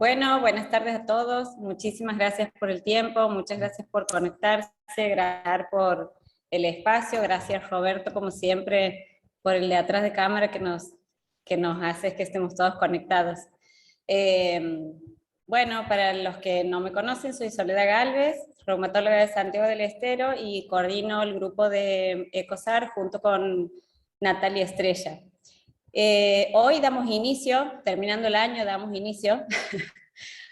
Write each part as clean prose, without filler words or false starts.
Bueno, buenas tardes a todos. Muchísimas gracias por el tiempo, muchas gracias por conectarse, gracias por el espacio, gracias Roberto, como siempre, por el de atrás de cámara que nos hace que estemos todos conectados. Eh, bueno, para los que no me conocen, soy Soledad Galvez, reumatóloga de Santiago del Estero y coordino el grupo de ECOSAR junto con Natalia Estrella. Hoy damos inicio, terminando el año, damos inicio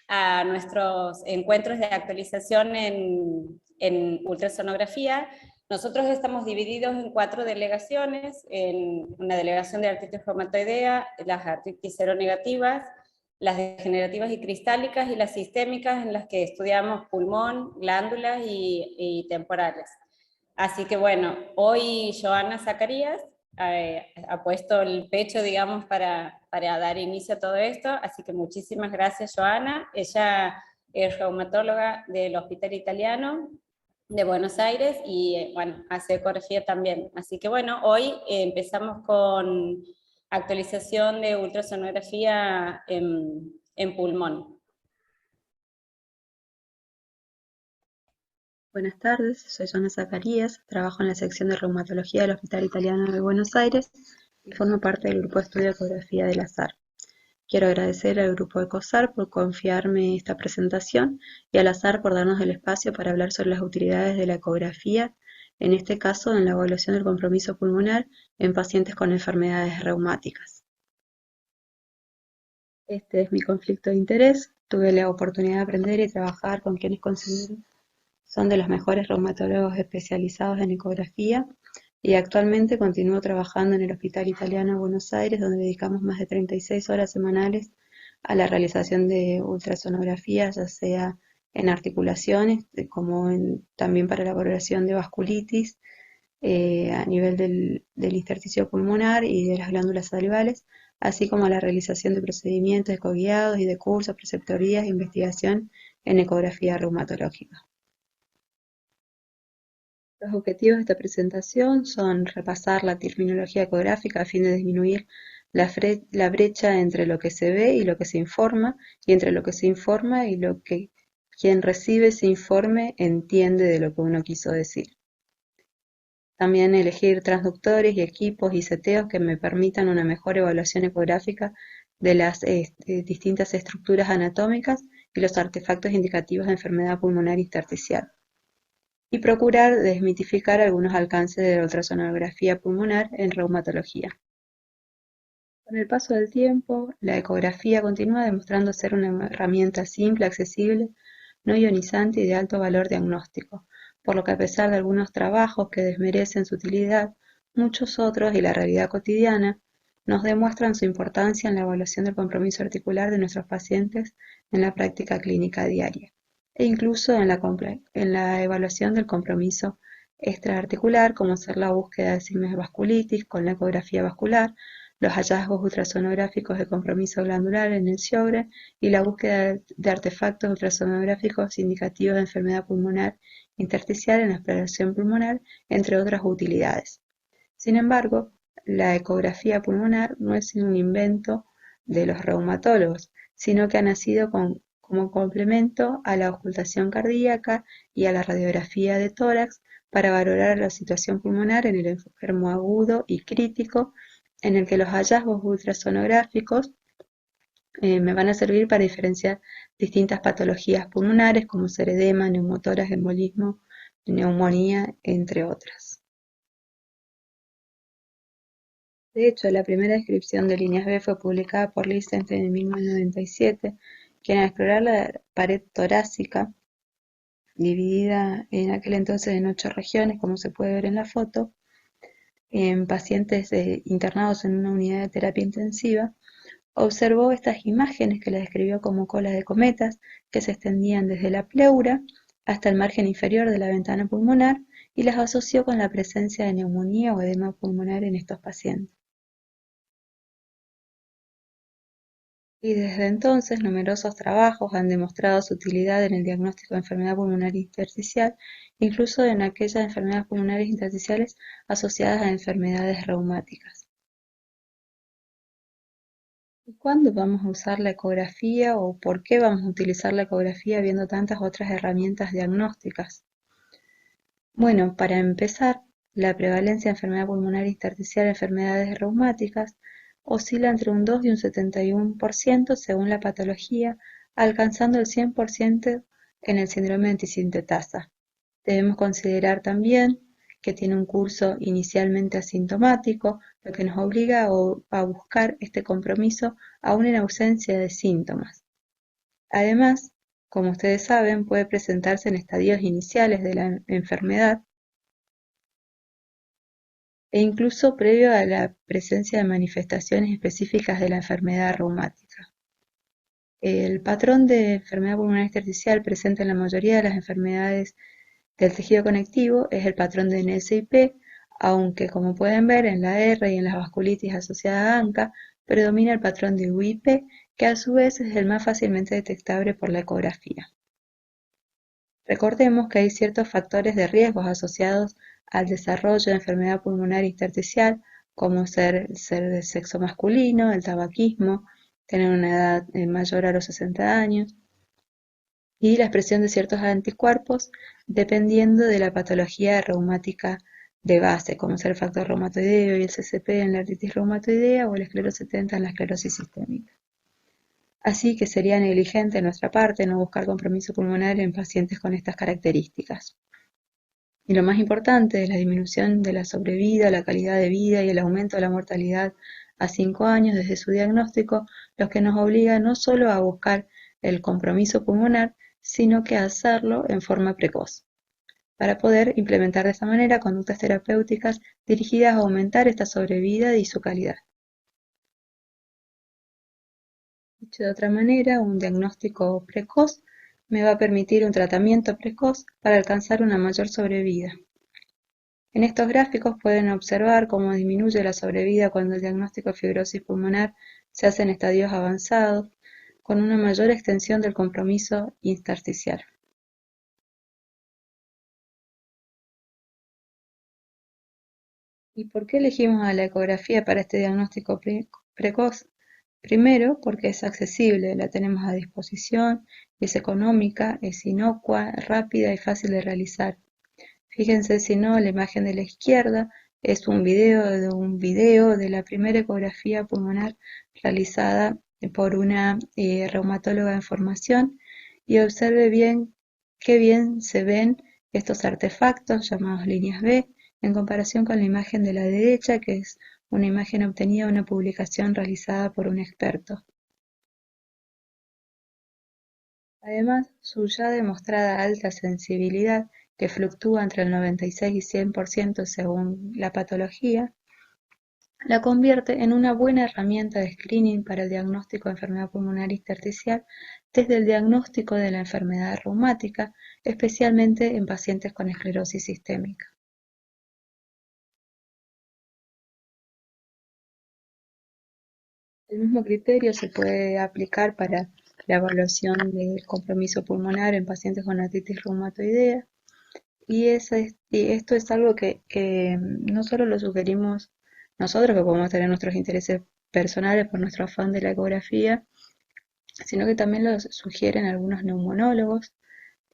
a nuestros encuentros de actualización en ultrasonografía. Nosotros estamos divididos en 4 delegaciones, en una delegación de artritis reumatoidea, las artritis seronegativas, las degenerativas y cristálicas y las sistémicas, en las que estudiamos pulmón, glándulas y temporales. Así que bueno, hoy Joana Zacarías ha puesto el pecho, digamos, para dar inicio a todo esto, así que muchísimas gracias, Joana. Ella es reumatóloga del Hospital Italiano de Buenos Aires y, bueno, hace ecografía también. Así que bueno, hoy empezamos con actualización de ultrasonografía en pulmón. Buenas tardes, soy Joana Zacarías, trabajo en la sección de reumatología del Hospital Italiano de Buenos Aires y formo parte del grupo de estudio de ecografía del ASAR. Quiero agradecer al grupo ECOSAR por confiarme esta presentación y al ASAR por darnos el espacio para hablar sobre las utilidades de la ecografía, en este caso en la evaluación del compromiso pulmonar en pacientes con enfermedades reumáticas. Este es mi conflicto de interés. Tuve la oportunidad de aprender y trabajar con quienes considero son de los mejores reumatólogos especializados en ecografía y actualmente continúo trabajando en el Hospital Italiano de Buenos Aires, donde dedicamos más de 36 horas semanales a la realización de ultrasonografía, ya sea en articulaciones, como también para la valoración de vasculitis a nivel del intersticio pulmonar y de las glándulas salivales, así como la realización de procedimientos ecoguiados y de cursos, preceptorías e investigación en ecografía reumatológica. Los objetivos de esta presentación son repasar la terminología ecográfica a fin de disminuir la brecha entre lo que se ve y lo que se informa, y entre lo que se informa y lo que quien recibe ese informe entiende de lo que uno quiso decir. También elegir transductores y equipos y seteos que me permitan una mejor evaluación ecográfica de las distintas estructuras anatómicas y los artefactos indicativos de enfermedad pulmonar intersticial, y procurar desmitificar algunos alcances de la ultrasonografía pulmonar en reumatología. Con el paso del tiempo, la ecografía continúa demostrando ser una herramienta simple, accesible, no ionizante y de alto valor diagnóstico, por lo que a pesar de algunos trabajos que desmerecen su utilidad, muchos otros y la realidad cotidiana nos demuestran su importancia en la evaluación del compromiso articular de nuestros pacientes en la práctica clínica diaria, e incluso en la evaluación del compromiso extraarticular, como ser la búsqueda de signos de vasculitis con la ecografía vascular, los hallazgos ultrasonográficos de compromiso glandular en el Sjögren y la búsqueda de artefactos ultrasonográficos indicativos de enfermedad pulmonar intersticial en la exploración pulmonar, entre otras utilidades. Sin embargo, la ecografía pulmonar no es un invento de los reumatólogos, sino que ha nacido como complemento a la auscultación cardíaca y a la radiografía de tórax para valorar la situación pulmonar en el enfermo agudo y crítico, en el que los hallazgos ultrasonográficos me van a servir para diferenciar distintas patologías pulmonares como ser edema, neumotórax, embolismo, neumonía, entre otras. De hecho, la primera descripción de líneas B fue publicada por Lichtenstein en 1997, quien al explorar la pared torácica, dividida en aquel entonces en 8 regiones, como se puede ver en la foto, en pacientes internados en una unidad de terapia intensiva, observó estas imágenes que las describió como colas de cometas que se extendían desde la pleura hasta el margen inferior de la ventana pulmonar y las asoció con la presencia de neumonía o edema pulmonar en estos pacientes. Y desde entonces numerosos trabajos han demostrado su utilidad en el diagnóstico de enfermedad pulmonar intersticial, incluso en aquellas enfermedades pulmonares intersticiales asociadas a enfermedades reumáticas. ¿Y cuándo vamos a usar la ecografía o por qué vamos a utilizar la ecografía viendo tantas otras herramientas diagnósticas? Bueno, para empezar, la prevalencia de enfermedad pulmonar intersticial en enfermedades reumáticas oscila entre un 2 y un 71% según la patología, alcanzando el 100% en el síndrome de antisintetasa. Debemos considerar también que tiene un curso inicialmente asintomático, lo que nos obliga a buscar este compromiso aún en ausencia de síntomas. Además, como ustedes saben, puede presentarse en estadios iniciales de la enfermedad e incluso previo a la presencia de manifestaciones específicas de la enfermedad reumática. El patrón de enfermedad pulmonar intersticial presente en la mayoría de las enfermedades del tejido conectivo es el patrón de NSIP, aunque como pueden ver en la R y en las vasculitis asociada a ANCA, predomina el patrón de UIP, que a su vez es el más fácilmente detectable por la ecografía. Recordemos que hay ciertos factores de riesgos asociados al desarrollo de enfermedad pulmonar intersticial, como ser de sexo masculino, el tabaquismo, tener una edad mayor a los 60 años, y la expresión de ciertos anticuerpos dependiendo de la patología reumática de base, como ser el factor reumatoideo y el CCP en la artritis reumatoidea o el esclerosis 70 en la esclerosis sistémica. Así que sería negligente de nuestra parte no buscar compromiso pulmonar en pacientes con estas características. Y lo más importante es la disminución de la sobrevida, la calidad de vida y el aumento de la mortalidad a 5 años desde su diagnóstico, los que nos obliga no solo a buscar el compromiso pulmonar, sino que a hacerlo en forma precoz, para poder implementar de esa manera conductas terapéuticas dirigidas a aumentar esta sobrevida y su calidad. Dicho de otra manera, un diagnóstico precoz me va a permitir un tratamiento precoz para alcanzar una mayor sobrevida. En estos gráficos pueden observar cómo disminuye la sobrevida cuando el diagnóstico de fibrosis pulmonar se hace en estadios avanzados, con una mayor extensión del compromiso intersticial. ¿Y por qué elegimos a la ecografía para este diagnóstico precoz? Primero, porque es accesible, la tenemos a disposición, es económica, es inocua, rápida y fácil de realizar. Fíjense si no, la imagen de la izquierda es un video de la primera ecografía pulmonar realizada por una reumatóloga en formación, y observe bien qué bien se ven estos artefactos llamados líneas B en comparación con la imagen de la derecha, que es una imagen obtenida de una publicación realizada por un experto. Además, su ya demostrada alta sensibilidad, que fluctúa entre el 96 y 100% según la patología, la convierte en una buena herramienta de screening para el diagnóstico de enfermedad pulmonar intersticial desde el diagnóstico de la enfermedad reumática, especialmente en pacientes con esclerosis sistémica. El mismo criterio se puede aplicar para la evaluación del compromiso pulmonar en pacientes con artritis reumatoidea, y esto es algo que no solo lo sugerimos nosotros, que podemos tener nuestros intereses personales por nuestro afán de la ecografía, sino que también lo sugieren algunos neumonólogos,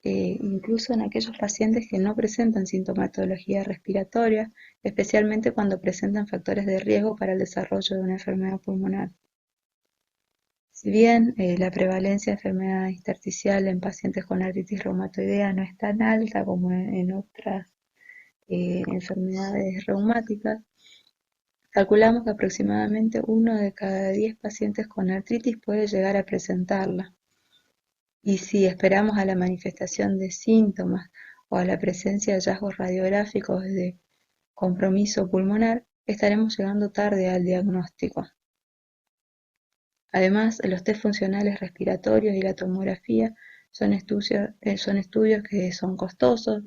incluso en aquellos pacientes que no presentan sintomatología respiratoria, especialmente cuando presentan factores de riesgo para el desarrollo de una enfermedad pulmonar. Si bien la prevalencia de enfermedad intersticial en pacientes con artritis reumatoidea no es tan alta como en otras enfermedades reumáticas, calculamos que aproximadamente 1 de cada 10 pacientes con artritis puede llegar a presentarla. Y si esperamos a la manifestación de síntomas o a la presencia de hallazgos radiográficos de compromiso pulmonar, estaremos llegando tarde al diagnóstico. Además, los test funcionales respiratorios y la tomografía son estudios que son costosos,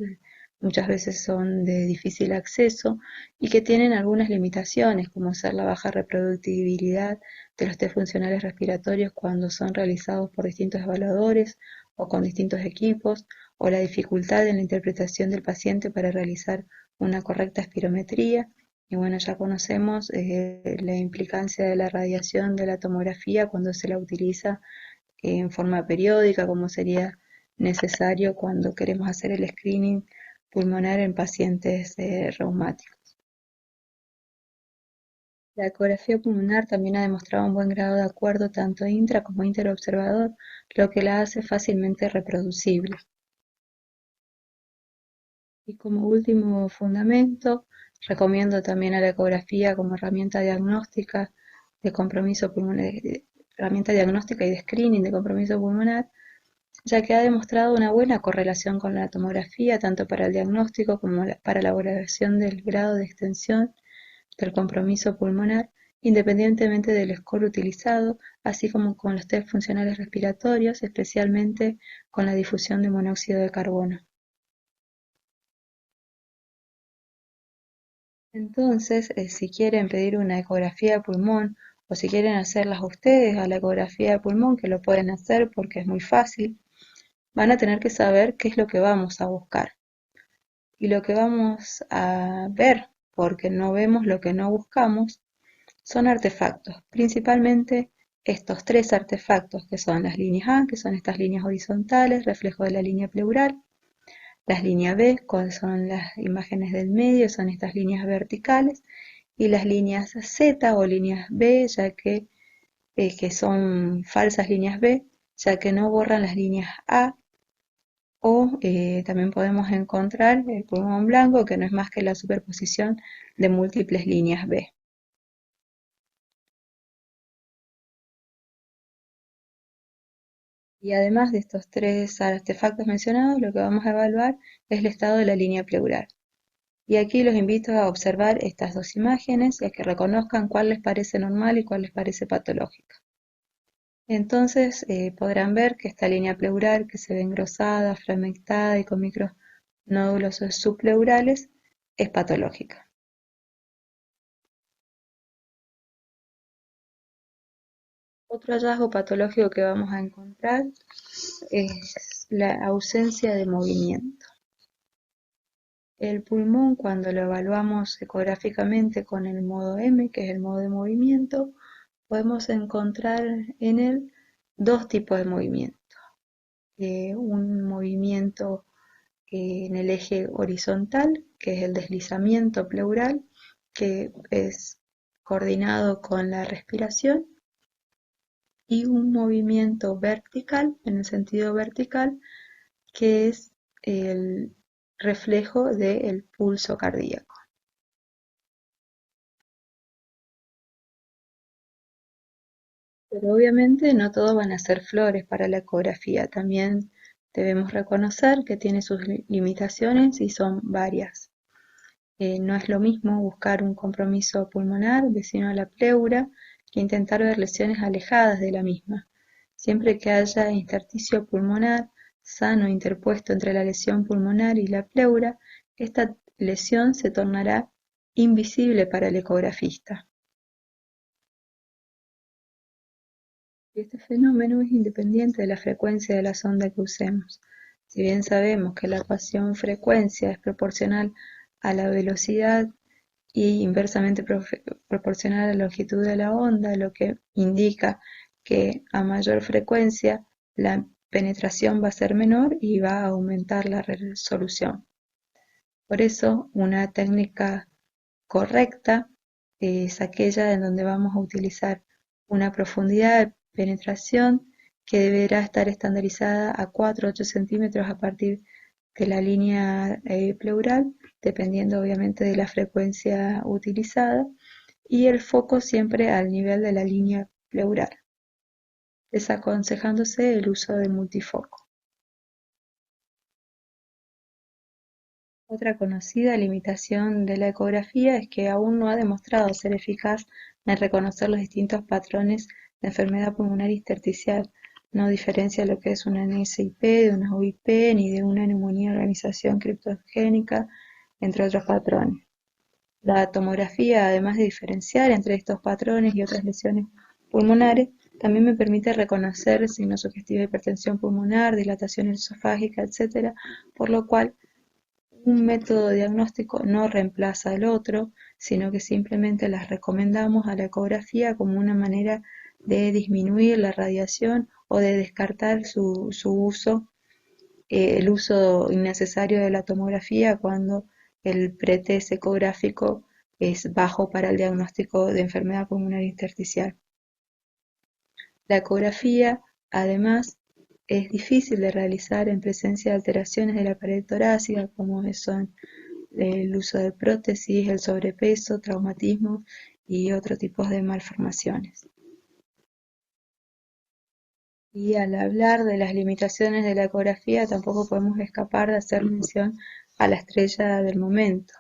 muchas veces son de difícil acceso y que tienen algunas limitaciones, como ser la baja reproducibilidad de los test funcionales respiratorios cuando son realizados por distintos evaluadores o con distintos equipos, o la dificultad en la interpretación del paciente para realizar una correcta espirometría, Y bueno, ya conocemos la implicancia de la radiación de la tomografía cuando se la utiliza en forma periódica, como sería necesario cuando queremos hacer el screening pulmonar en pacientes reumáticos. La ecografía pulmonar también ha demostrado un buen grado de acuerdo tanto intra como interobservador, lo que la hace fácilmente reproducible. Y como último fundamento, recomiendo también a la ecografía como herramienta diagnóstica de compromiso pulmonar, herramienta diagnóstica y de screening de compromiso pulmonar, ya que ha demostrado una buena correlación con la tomografía, tanto para el diagnóstico como para la evaluación del grado de extensión del compromiso pulmonar, independientemente del score utilizado, así como con los test funcionales respiratorios, especialmente con la difusión de monóxido de carbono. Entonces, si quieren pedir una ecografía de pulmón o si quieren hacerlas ustedes a la ecografía de pulmón, que lo pueden hacer porque es muy fácil, van a tener que saber qué es lo que vamos a buscar y lo que vamos a ver, porque no vemos lo que no buscamos, son artefactos, principalmente estos tres artefactos que son las líneas A, que son estas líneas horizontales, reflejo de la línea pleural, las líneas B, que son las imágenes del medio, son estas líneas verticales, y las líneas Z o líneas B, ya que son falsas líneas B, ya que no borran las líneas A, o también podemos encontrar el pulmón blanco, que no es más que la superposición de múltiples líneas B. Y además de estos tres artefactos mencionados, lo que vamos a evaluar es el estado de la línea pleural. Y aquí los invito a observar estas dos imágenes y a que reconozcan cuál les parece normal y cuál les parece patológica. Entonces podrán ver que esta línea pleural que se ve engrosada, fragmentada y con micronódulos subpleurales es patológica. Otro hallazgo patológico que vamos a encontrar es la ausencia de movimiento. El pulmón, cuando lo evaluamos ecográficamente con el modo M, que es el modo de movimiento, podemos encontrar en él dos tipos de movimiento. Un movimiento en el eje horizontal, que es el deslizamiento pleural, que es coordinado con la respiración, y un movimiento vertical, en el sentido vertical, que es el reflejo del pulso cardíaco. Pero obviamente no todos van a ser flores para la ecografía, también debemos reconocer que tiene sus limitaciones y son varias. No es lo mismo buscar un compromiso pulmonar vecino a la pleura que intentar ver lesiones alejadas de la misma. Siempre que haya intersticio pulmonar sano interpuesto entre la lesión pulmonar y la pleura, esta lesión se tornará invisible para el ecografista. Y este fenómeno es independiente de la frecuencia de la sonda que usemos. Si bien sabemos que la ecuación frecuencia es proporcional a la velocidad y inversamente proporcional a la longitud de la onda, lo que indica que a mayor frecuencia la penetración va a ser menor y va a aumentar la resolución. Por eso, una técnica correcta es aquella en donde vamos a utilizar una profundidad de penetración que deberá estar estandarizada a 4 o 8 centímetros a partir de la línea pleural, dependiendo obviamente de la frecuencia utilizada, y el foco siempre al nivel de la línea pleural, desaconsejándose el uso de multifoco. Otra conocida limitación de la ecografía es que aún no ha demostrado ser eficaz en reconocer los distintos patrones de enfermedad pulmonar intersticial. No diferencia lo que es una NSIP de una UIP ni de una neumonía de organización criptogénica, entre otros patrones. La tomografía, además de diferenciar entre estos patrones y otras lesiones pulmonares, también me permite reconocer signos sugestivos de hipertensión pulmonar, dilatación esofágica, etc., por lo cual Un método diagnóstico no reemplaza al otro, sino que simplemente las recomendamos a la ecografía como una manera de disminuir la radiación o de descartar su uso, el uso innecesario de la tomografía cuando el pretest ecográfico es bajo para el diagnóstico de enfermedad pulmonar intersticial. La ecografía, además, es difícil de realizar en presencia de alteraciones de la pared torácica, como son el uso de prótesis, el sobrepeso, traumatismo y otros tipos de malformaciones. Y al hablar de las limitaciones de la ecografía, tampoco podemos escapar de hacer mención a la estrella del momento.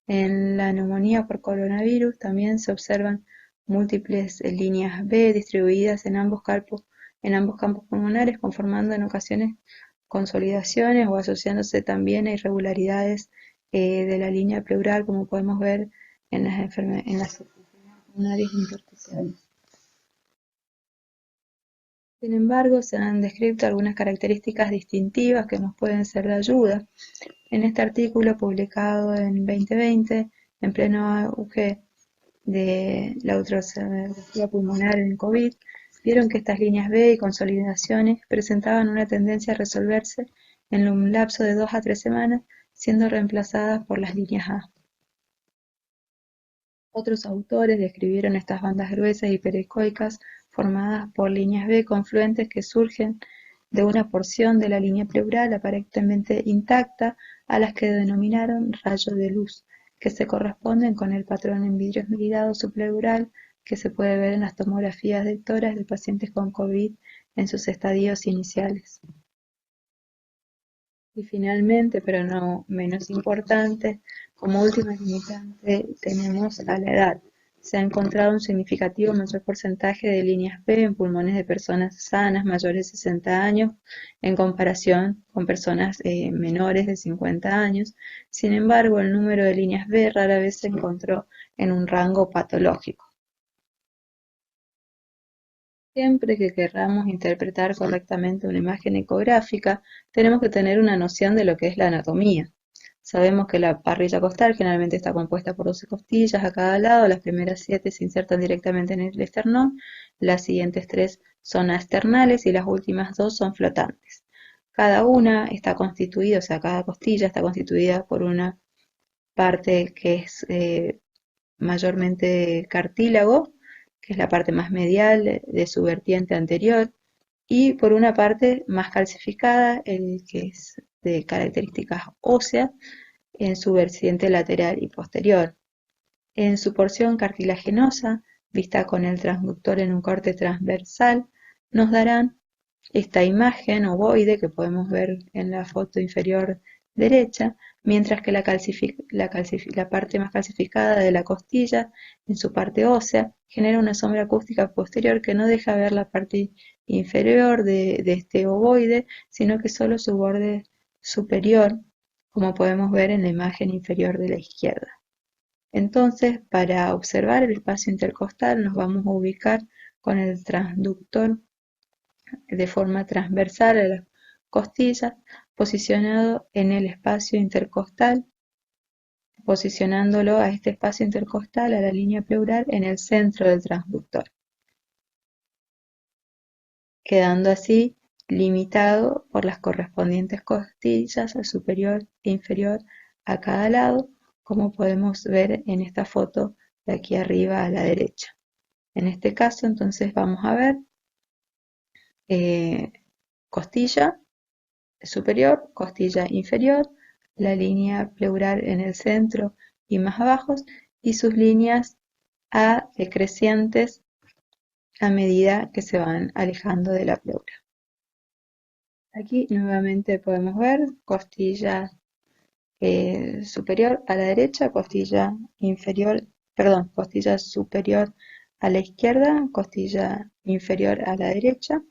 En la neumonía por coronavirus también se observan múltiples líneas B distribuidas en ambos campos pulmonares, conformando en ocasiones consolidaciones o asociándose también a irregularidades de la línea pleural, como podemos ver en las enfermedades pulmonares intersticiales. Sin embargo, se han descrito algunas características distintivas que nos pueden ser de ayuda. En este artículo publicado en 2020, en pleno auge de la ultrasonografía pulmonar en COVID, vieron que estas líneas B y consolidaciones presentaban una tendencia a resolverse en un lapso de 2 a 3 semanas, siendo reemplazadas por las líneas A. Otros autores describieron estas bandas gruesas y pericoicas formadas por líneas B confluentes que surgen de una porción de la línea pleural aparentemente intacta, a las que denominaron rayos de luz, que se corresponden con el patrón en vidrio esmerilado subpleural que se puede ver en las tomografías de tórax de pacientes con COVID en sus estadios iniciales. Y finalmente, pero no menos importante, como última limitante tenemos a la edad. Se ha encontrado un significativo mayor porcentaje de líneas B en pulmones de personas sanas mayores de 60 años en comparación con personas menores de 50 años. Sin embargo, el número de líneas B rara vez se encontró en un rango patológico. Siempre que querramos interpretar correctamente una imagen ecográfica, tenemos que tener una noción de lo que es la anatomía. Sabemos que la parrilla costal generalmente está compuesta por 12 costillas a cada lado, las primeras 7 se insertan directamente en el esternón, las siguientes 3 son externales y las últimas 2 son flotantes. Cada una está constituida, o sea, cada costilla está constituida por una parte que es mayormente cartílago, que es la parte más medial de su vertiente anterior, y por una parte más calcificada, que es de características óseas, en su vertiente lateral y posterior. En su porción cartilaginosa, vista con el transductor en un corte transversal, nos darán esta imagen ovoide que podemos ver en la foto inferior derecha, mientras que la parte más calcificada de la costilla, en su parte ósea, genera una sombra acústica posterior que no deja ver la parte inferior de este ovoide, sino que solo su borde superior, como podemos ver en la imagen inferior de la izquierda. Entonces, para observar el espacio intercostal, nos vamos a ubicar con el transductor de forma transversal a las costillas, posicionado en el espacio intercostal, posicionándolo a este espacio intercostal, a la línea pleural, en el centro del transductor, quedando así limitado por las correspondientes costillas superior e inferior a cada lado, como podemos ver en esta foto de aquí arriba a la derecha. En este caso, entonces, vamos a ver costilla superior, costilla inferior, la línea pleural en el centro y más abajo, y sus líneas A decrecientes a medida que se van alejando de la pleura. Aquí nuevamente podemos ver costilla superior a la derecha, costilla inferior, perdón, costilla superior a la izquierda, costilla inferior a la derecha,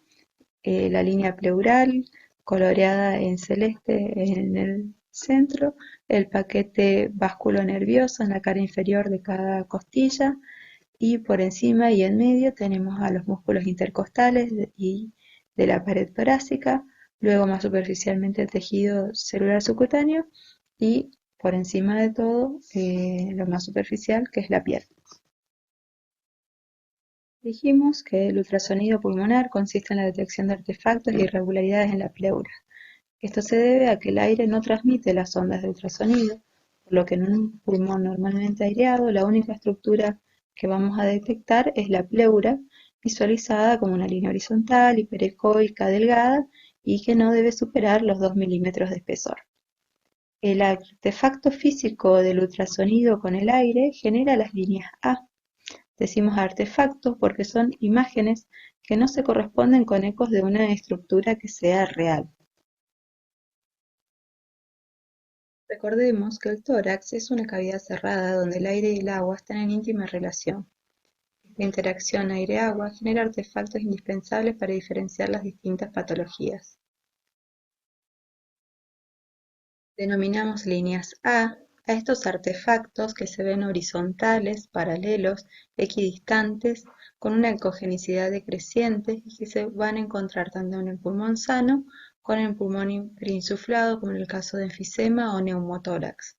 la línea pleural coloreada en celeste en el centro, el paquete vasculonervioso en la cara inferior de cada costilla, y por encima y en medio tenemos a los músculos intercostales y de la pared torácica, luego más superficialmente el tejido celular subcutáneo, y por encima de todo, lo más superficial, que es la piel. Dijimos que el ultrasonido pulmonar consiste en la detección de artefactos e irregularidades en la pleura. Esto se debe a que el aire no transmite las ondas de ultrasonido, por lo que en un pulmón normalmente aireado, la única estructura que vamos a detectar es la pleura, visualizada como una línea horizontal, hiperecoica, delgada y que no debe superar los 2 milímetros de espesor. El artefacto físico del ultrasonido con el aire genera las líneas A. Decimos artefactos porque son imágenes que no se corresponden con ecos de una estructura que sea real. Recordemos que el tórax es una cavidad cerrada donde el aire y el agua están en íntima relación. Esta interacción aire-agua genera artefactos indispensables para diferenciar las distintas patologías. Denominamos líneas a estos artefactos que se ven horizontales, paralelos, equidistantes, con una ecogenicidad decreciente y que se van a encontrar tanto en el pulmón sano como en el pulmón hiperinsuflado, como en el caso de enfisema o neumotórax.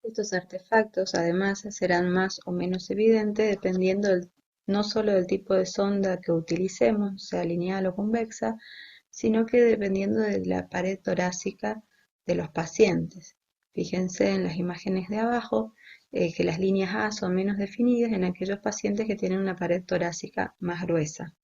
Estos artefactos además serán más o menos evidentes dependiendo no solo del tipo de sonda que utilicemos, sea lineal o convexa, sino que dependiendo de la pared torácica de los pacientes. Fíjense en las imágenes de abajo que las líneas A son menos definidas en aquellos pacientes que tienen una pared torácica más gruesa.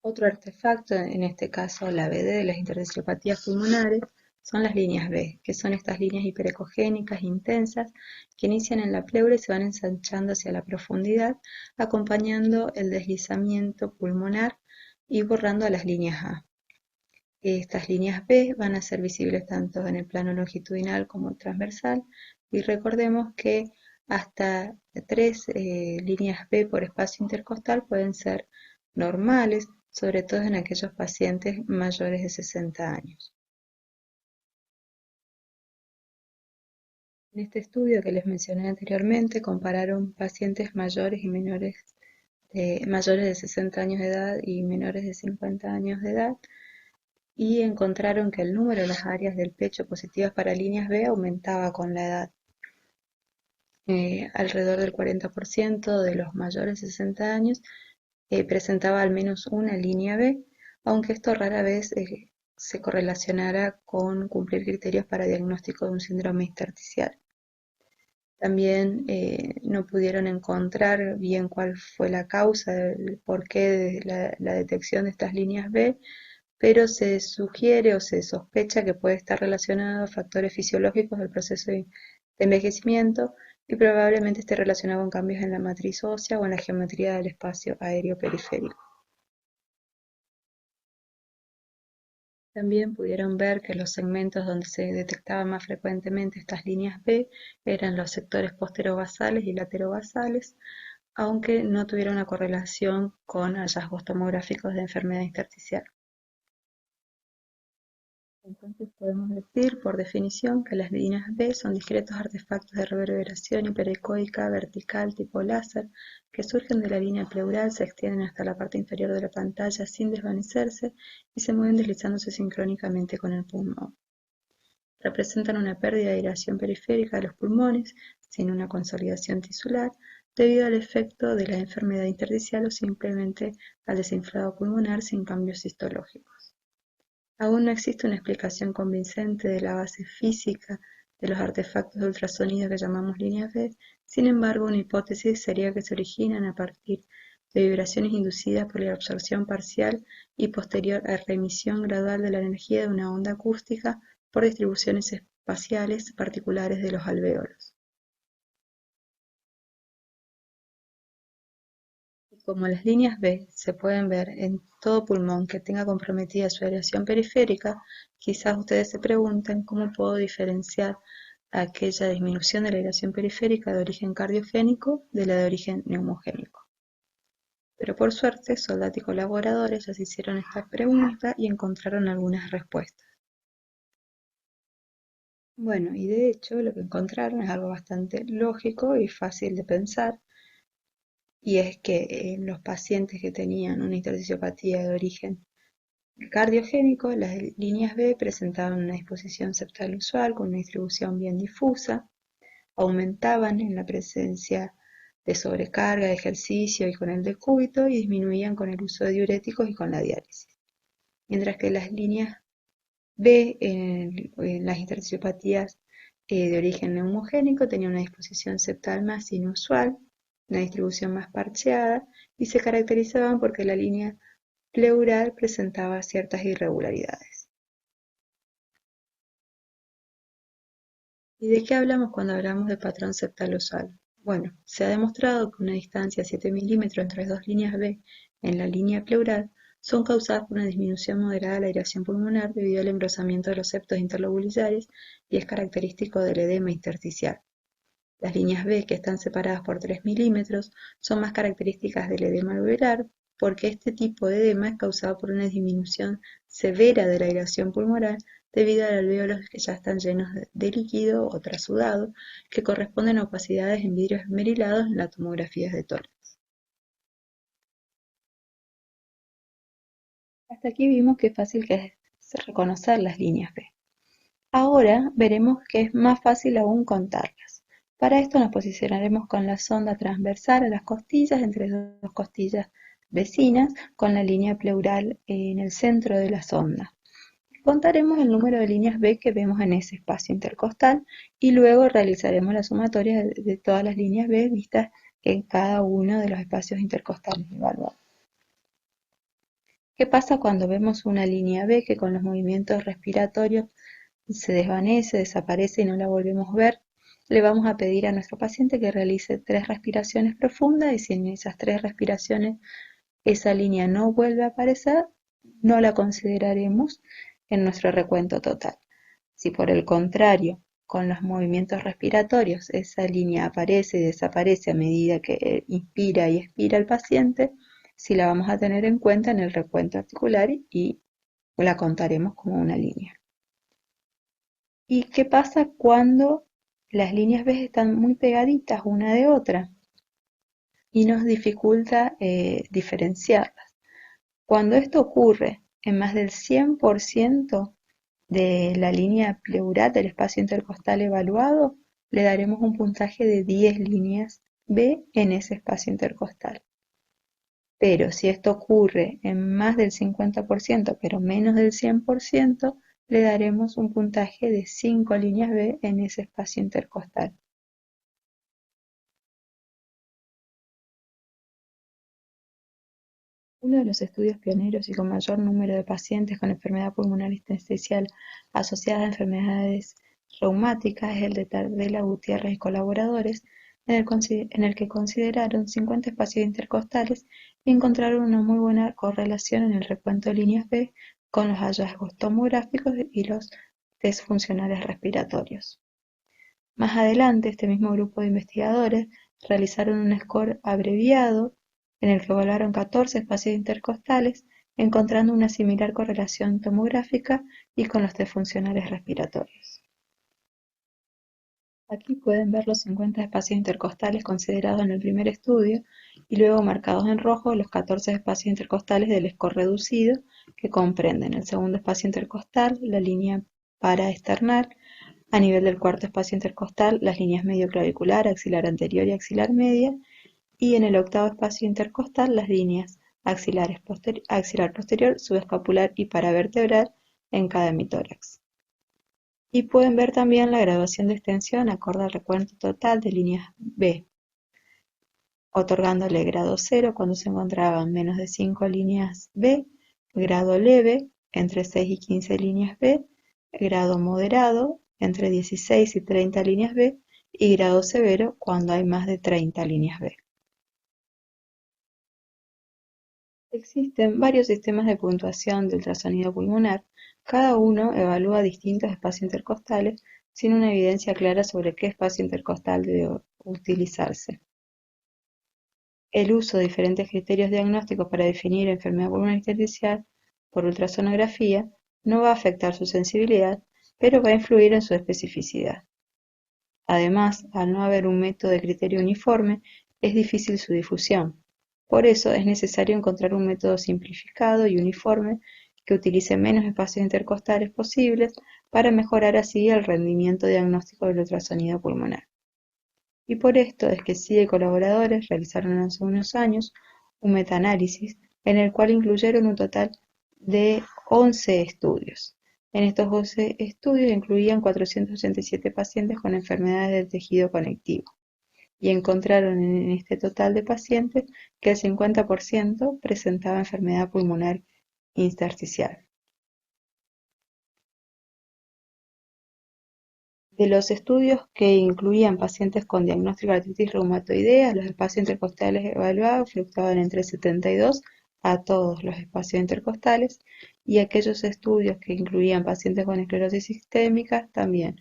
Otro artefacto, en este caso la BD de las intersticiopatías pulmonares, son las líneas B, que son estas líneas hiperecogénicas intensas que inician en la pleura y se van ensanchando hacia la profundidad, acompañando el deslizamiento pulmonar y borrando a las líneas A. Estas líneas B van a ser visibles tanto en el plano longitudinal como transversal y recordemos que hasta 3 líneas B por espacio intercostal pueden ser normales, sobre todo en aquellos pacientes mayores de 60 años. En este estudio que les mencioné anteriormente, compararon pacientes mayores y mayores de 60 años de edad y menores de 50 años de edad y encontraron que el número de las áreas del pecho positivas para líneas B aumentaba con la edad. Alrededor del 40% de los mayores de 60 años presentaba al menos una línea B, aunque esto rara vez se correlacionara con cumplir criterios para diagnóstico de un síndrome intersticial. También no pudieron encontrar bien cuál fue la causa del porqué de la detección de estas líneas B, pero se sugiere o se sospecha que puede estar relacionado a factores fisiológicos del proceso de envejecimiento y probablemente esté relacionado con cambios en la matriz ósea o en la geometría del espacio aéreo periférico. También pudieron ver que los segmentos donde se detectaban más frecuentemente estas líneas B eran los sectores posterobasales y laterobasales, aunque no tuvieron una correlación con hallazgos tomográficos de enfermedad intersticial. Entonces podemos decir, por definición, que las líneas B son discretos artefactos de reverberación hiperecoica vertical tipo láser que surgen de la línea pleural, se extienden hasta la parte inferior de la pantalla sin desvanecerse y se mueven deslizándose sincrónicamente con el pulmón. Representan una pérdida de aireación periférica de los pulmones sin una consolidación tisular debido al efecto de la enfermedad intersticial o simplemente al desinflado pulmonar sin cambios histológicos. Aún no existe una explicación convincente de la base física de los artefactos de ultrasonido que llamamos líneas B, sin embargo, una hipótesis sería que se originan a partir de vibraciones inducidas por la absorción parcial y posterior a remisión gradual de la energía de una onda acústica por distribuciones espaciales particulares de los alvéolos. Como las líneas B se pueden ver en todo pulmón que tenga comprometida su aireación periférica, quizás ustedes se pregunten cómo puedo diferenciar aquella disminución de la aireación periférica de origen cardiogénico de la de origen neumogénico. Pero por suerte, Soldati y colaboradores ya se hicieron esta pregunta y encontraron algunas respuestas. Bueno, y de hecho lo que encontraron es algo bastante lógico y fácil de pensar, y es que en los pacientes que tenían una intersticiopatía de origen cardiogénico, las líneas B presentaban una disposición septal usual con una distribución bien difusa, aumentaban en la presencia de sobrecarga, de ejercicio y con el decúbito y disminuían con el uso de diuréticos y con la diálisis. Mientras que las líneas B en las intersticiopatías de origen neumogénico tenían una disposición septal más inusual, una distribución más parcheada y se caracterizaban porque la línea pleural presentaba ciertas irregularidades. ¿Y de qué hablamos cuando hablamos de patrón septal usual? Bueno, se ha demostrado que una distancia de 7 milímetros entre dos líneas B en la línea pleural son causadas por una disminución moderada de la aireación pulmonar debido al engrosamiento de los septos interlobulares y es característico del edema intersticial. Las líneas B, que están separadas por 3 milímetros, son más características del edema alveolar porque este tipo de edema es causado por una disminución severa de la aireación pulmonar debido a alvéolos que ya están llenos de líquido o trasudado, que corresponden a opacidades en vidrios esmerilados en las tomografías de tórax. Hasta aquí vimos que es fácil que es reconocer las líneas B. Ahora veremos que es más fácil aún contarlas. Para esto nos posicionaremos con la sonda transversal a las costillas, entre dos costillas vecinas, con la línea pleural en el centro de la sonda. Contaremos el número de líneas B que vemos en ese espacio intercostal y luego realizaremos la sumatoria de todas las líneas B vistas en cada uno de los espacios intercostales evaluados. ¿Qué pasa cuando vemos una línea B que con los movimientos respiratorios se desvanece, desaparece y no la volvemos a ver? Le vamos a pedir a nuestro paciente que realice 3 respiraciones profundas y si en esas 3 respiraciones esa línea no vuelve a aparecer, no la consideraremos en nuestro recuento total. Si por el contrario, con los movimientos respiratorios esa línea aparece y desaparece a medida que inspira y expira el paciente, sí la vamos a tener en cuenta en el recuento articular y la contaremos como una línea. ¿Y qué pasa cuando las líneas B están muy pegaditas una de otra y nos dificulta diferenciarlas? Cuando esto ocurre en más del 100% de la línea pleural del espacio intercostal evaluado, le daremos un puntaje de 10 líneas B en ese espacio intercostal. Pero si esto ocurre en más del 50%, pero menos del 100%, le daremos un puntaje de 5 líneas B en ese espacio intercostal. Uno de los estudios pioneros y con mayor número de pacientes con enfermedad pulmonar intersticial asociada a enfermedades reumáticas es el de Tardella, Gutiérrez y colaboradores, en el que consideraron 50 espacios intercostales y encontraron una muy buena correlación en el recuento de líneas B con los hallazgos tomográficos y los test funcionales respiratorios. Más adelante, este mismo grupo de investigadores realizaron un score abreviado en el que evaluaron 14 espacios intercostales, encontrando una similar correlación tomográfica y con los test funcionales respiratorios. Aquí pueden ver los 50 espacios intercostales considerados en el primer estudio y luego marcados en rojo los 14 espacios intercostales del score reducido que comprenden el segundo espacio intercostal, la línea paraesternal, a nivel del cuarto espacio intercostal, las líneas medio clavicular, axilar anterior y axilar media, y en el octavo espacio intercostal, las líneas axilar posterior, subescapular y paravertebral en cada hemitórax. Y pueden ver también la graduación de extensión acorde al recuento total de líneas B, otorgándole grado 0 cuando se encontraban menos de 5 líneas B, grado leve entre 6 y 15 líneas B, grado moderado entre 16 y 30 líneas B y grado severo cuando hay más de 30 líneas B. Existen varios sistemas de puntuación de ultrasonido pulmonar, cada uno evalúa distintos espacios intercostales sin una evidencia clara sobre qué espacio intercostal debe utilizarse. El uso de diferentes criterios diagnósticos para definir enfermedad pulmonar intersticial por ultrasonografía no va a afectar su sensibilidad, pero va a influir en su especificidad. Además, al no haber un método de criterio uniforme, es difícil su difusión. Por eso es necesario encontrar un método simplificado y uniforme que utilice menos espacios intercostales posibles para mejorar así el rendimiento diagnóstico del ultrasonido pulmonar. Y por esto es que SIDA y colaboradores realizaron hace unos años un metaanálisis en el cual incluyeron un total de 11 estudios. En estos 11 estudios incluían 487 pacientes con enfermedades del tejido conectivo y encontraron en este total de pacientes que el 50% presentaba enfermedad pulmonar intersticial. De los estudios que incluían pacientes con diagnóstico de artritis reumatoidea, los espacios intercostales evaluados fluctuaban entre 72 a todos los espacios intercostales, y aquellos estudios que incluían pacientes con esclerosis sistémica también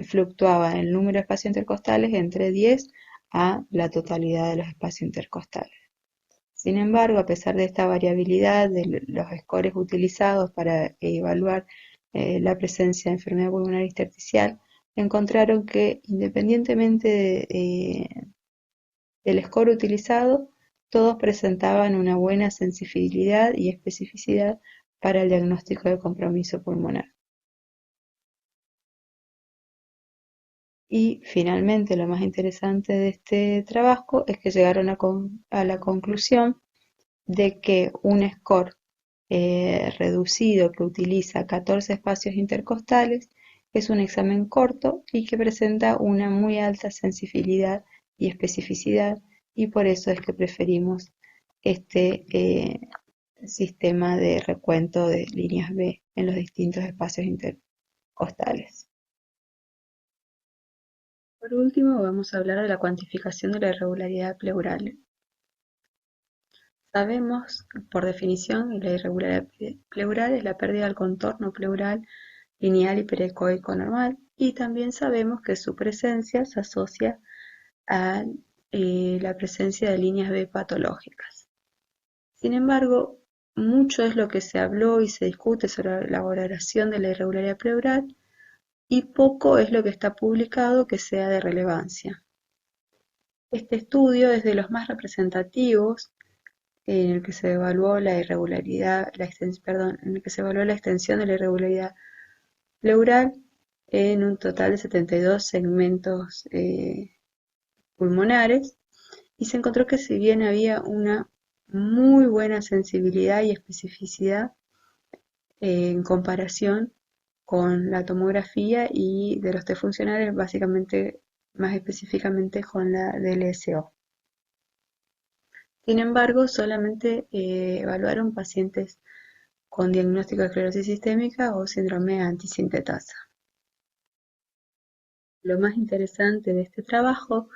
fluctuaba el número de espacios intercostales entre 10 a la totalidad de los espacios intercostales. Sin embargo, a pesar de esta variabilidad de los scores utilizados para evaluar la presencia de enfermedad pulmonar intersticial, encontraron que independientemente del score utilizado, todos presentaban una buena sensibilidad y especificidad para el diagnóstico de compromiso pulmonar. Y finalmente, lo más interesante de este trabajo es que llegaron a la conclusión de que un score reducido que utiliza 14 espacios intercostales es un examen corto y que presenta una muy alta sensibilidad y especificidad, y por eso es que preferimos este sistema de recuento de líneas B en los distintos espacios intercostales. Por último, vamos a hablar de la cuantificación de la irregularidad pleural. Sabemos, por definición, que la irregularidad pleural es la pérdida del contorno pleural lineal y pericoico normal, y también sabemos que su presencia se asocia a la presencia de líneas B patológicas. Sin embargo, mucho es lo que se habló y se discute sobre la valoración de la irregularidad pleural, y poco es lo que está publicado que sea de relevancia. Este estudio es de los más representativos, en el que se evaluó la irregularidad, en el que se evaluó la extensión de la irregularidad pleural en un total de 72 segmentos pulmonares, y se encontró que si bien había una muy buena sensibilidad y especificidad en comparación con la tomografía y de los test funcionales, básicamente, más específicamente con la DLSO. Sin embargo, solamente evaluaron pacientes con diagnóstico de esclerosis sistémica o síndrome antisintetasa. Lo más interesante de este trabajo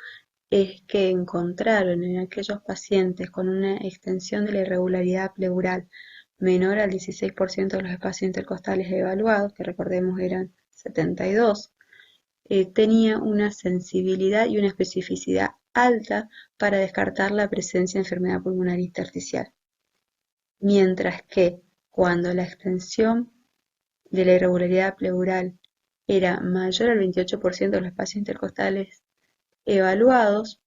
es que encontraron en aquellos pacientes con una extensión de la irregularidad pleural menor al 16% de los espacios intercostales evaluados, que recordemos eran 72, tenía una sensibilidad y una especificidad alta para descartar la presencia de enfermedad pulmonar intersticial. Mientras que cuando la extensión de la irregularidad pleural era mayor al 28% de los espacios intercostales evaluados,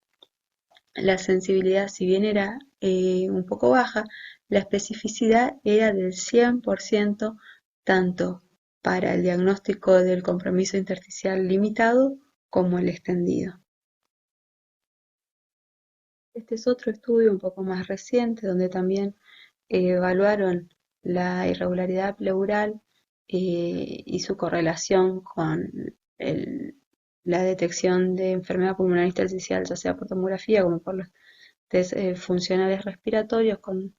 la sensibilidad, si bien era un poco baja, la especificidad era del 100%, tanto para el diagnóstico del compromiso intersticial limitado como el extendido. Este es otro estudio un poco más reciente, donde también evaluaron la irregularidad pleural y su correlación con la detección de enfermedad pulmonar intersticial, ya sea por tomografía como por los test funcionales respiratorios, con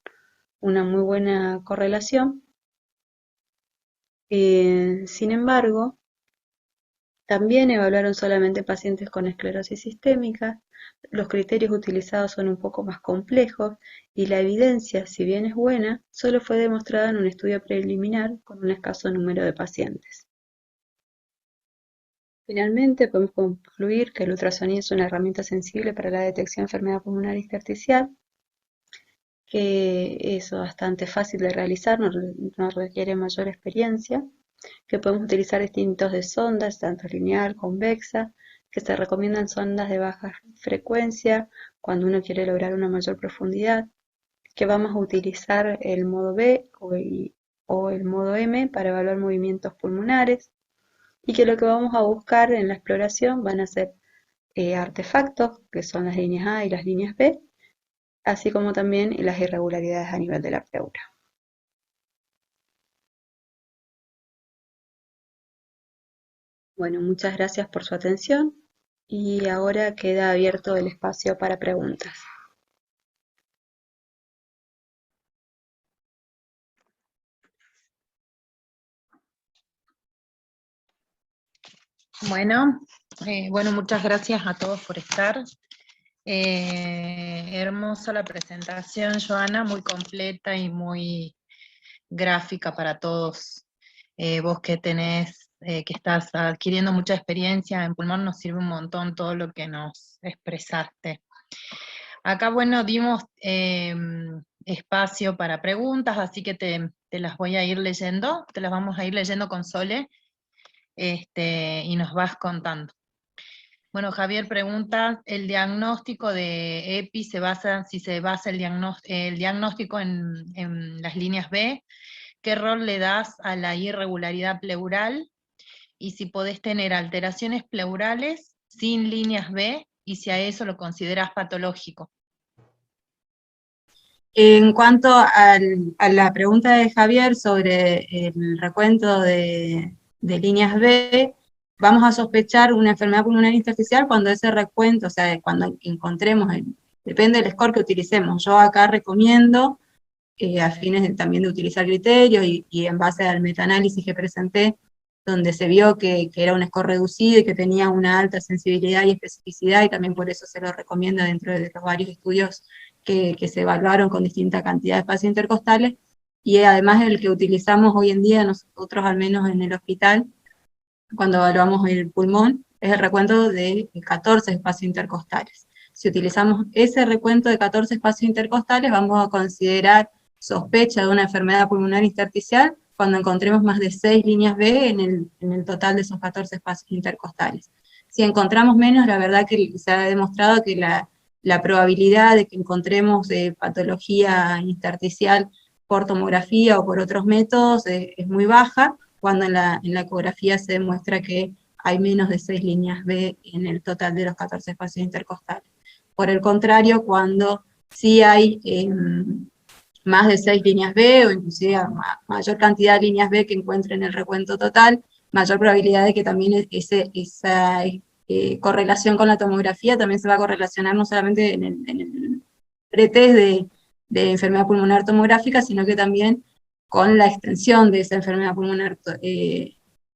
una muy buena correlación. Sin embargo, también evaluaron solamente pacientes con esclerosis sistémica. Los criterios utilizados son un poco más complejos y la evidencia, si bien es buena, solo fue demostrada en un estudio preliminar con un escaso número de pacientes. Finalmente, podemos concluir que el ultrasonido es una herramienta sensible para la detección de enfermedad pulmonar intersticial, que es bastante fácil de realizar, no requiere mayor experiencia, que podemos utilizar distintos de sondas, tanto lineal, convexa, que se recomiendan sondas de baja frecuencia cuando uno quiere lograr una mayor profundidad, que vamos a utilizar el modo B o el modo M para evaluar movimientos pulmonares, y que lo que vamos a buscar en la exploración van a ser artefactos, que son las líneas A y las líneas B, así como también las irregularidades a nivel de la pleura. Bueno, muchas gracias por su atención y ahora queda abierto el espacio para preguntas. Bueno, muchas gracias a todos por estar. Hermosa la presentación, Joana, muy completa y muy gráfica para todos. Vos que que estás adquiriendo mucha experiencia en pulmón, nos sirve un montón todo lo que nos expresaste. Acá, bueno, dimos espacio para preguntas, así que te las voy a ir leyendo, te las vamos a ir leyendo con Sole, y nos vas contando. Bueno, Javier pregunta, ¿el diagnóstico de EPI si se basa el diagnóstico en las líneas B? ¿Qué rol le das a la irregularidad pleural? Y si podés tener alteraciones pleurales sin líneas B, y si a eso lo consideras patológico. En cuanto a la pregunta de Javier sobre el recuento de líneas B, vamos a sospechar una enfermedad pulmonar intersticial cuando ese recuento, o sea, cuando encontremos, depende del score que utilicemos. Yo acá recomiendo, a fines también de utilizar criterios y en base al metaanálisis que presenté, donde se vio que era un score reducido y que tenía una alta sensibilidad y especificidad, y también por eso se lo recomiendo dentro de los varios estudios que se evaluaron con distinta cantidad de espacios intercostales, y además el que utilizamos hoy en día nosotros, al menos en el hospital, cuando evaluamos el pulmón, es el recuento de 14 espacios intercostales. Si utilizamos ese recuento de 14 espacios intercostales, vamos a considerar sospecha de una enfermedad pulmonar intersticial cuando encontremos más de 6 líneas B en el total de esos 14 espacios intercostales. Si encontramos menos, la verdad que se ha demostrado que la probabilidad de que encontremos patología intersticial por tomografía o por otros métodos es muy baja, cuando en la ecografía se demuestra que hay menos de 6 líneas B en el total de los 14 espacios intercostales. Por el contrario, cuando sí hay más de 6 líneas B, o inclusive mayor cantidad de líneas B que encuentren en el recuento total, mayor probabilidad de que también esa correlación con la tomografía también se va a correlacionar no solamente en el pretest de enfermedad pulmonar tomográfica, sino que también con la extensión de esa enfermedad pulmonar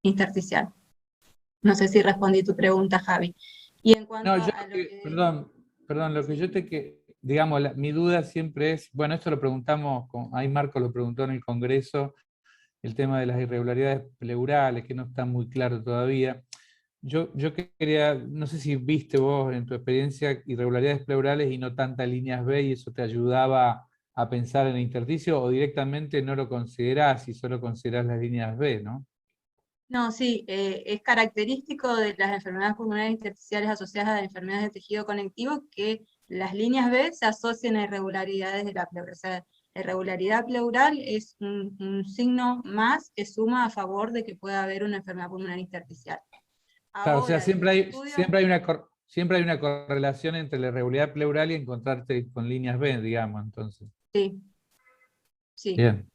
intersticial. No sé si respondí tu pregunta, Javi. Y en cuanto perdón, lo que yo digamos, mi duda siempre es, bueno, esto lo preguntamos, ahí Marco lo preguntó en el Congreso, el tema de las irregularidades pleurales, que no está muy claro todavía. Yo quería, no sé si viste vos en tu experiencia irregularidades pleurales y no tantas líneas B, y eso te ayudaba a pensar en el intersticio, o directamente no lo considerás y solo considerás las líneas B, ¿no? No, sí, es característico de las enfermedades pulmonares intersticiales asociadas a enfermedades de tejido conectivo que las líneas B se asocian a irregularidades de la pleura. O sea, la irregularidad pleural es un signo más que suma a favor de que pueda haber una enfermedad pulmonar intersticial. Claro, o sea, Ahora, siempre hay una correlación entre la irregularidad pleural y encontrarte con líneas B, digamos, entonces. Sí, sí. Bien.